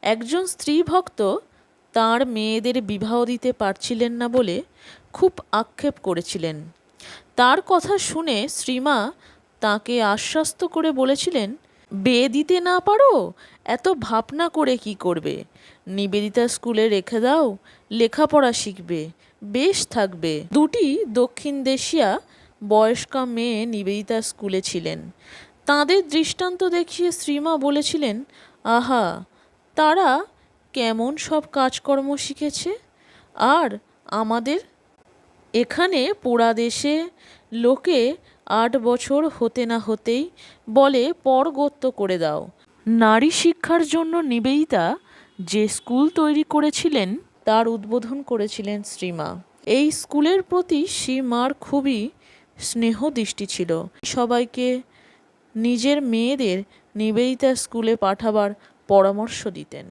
একজন স্ত্রী ভক্ত তাঁর মেয়েদের বিবাহ দিতে পারছিলেন না বলে খুব আক্ষেপ করেছিলেন। তার কথা শুনে শ্রীমা তাঁকে আশ্বস্ত করে বলেছিলেন, বিয়ে দিতে না পারো, এত ভাবনা করে কি করবে? নিবেদিতা স্কুলে রেখে দাও, লেখাপড়া শিখবে, বেশ থাকবে। দুটি দক্ষিণ দেশিয়া বয়স্কা মেয়ে নিবেদিতা স্কুলে ছিলেন। তাঁদের দৃষ্টান্ত দেখিয়ে শ্রীমা বলেছিলেন, আহা, তারা কেমন সব কাজকর্ম শিখেছে, আর আমাদের এখানে পোড়া দেশে লোকে 8 বছর হতে না হতেই বলে পরগত্য করে দাও। নারী শিক্ষার জন্য নিবেদিতা যে স্কুল তৈরি করেছিলেন তার উদ্বোধন করেছিলেন শ্রীমা। এই স্কুলের প্রতি শ্রীমার খুবই স্নেহ দৃষ্টি ছিল। সবাইকে নিজের মেয়েদের নিবেদিতা স্কুলে পাঠাবার পরামর্শ দিতেন।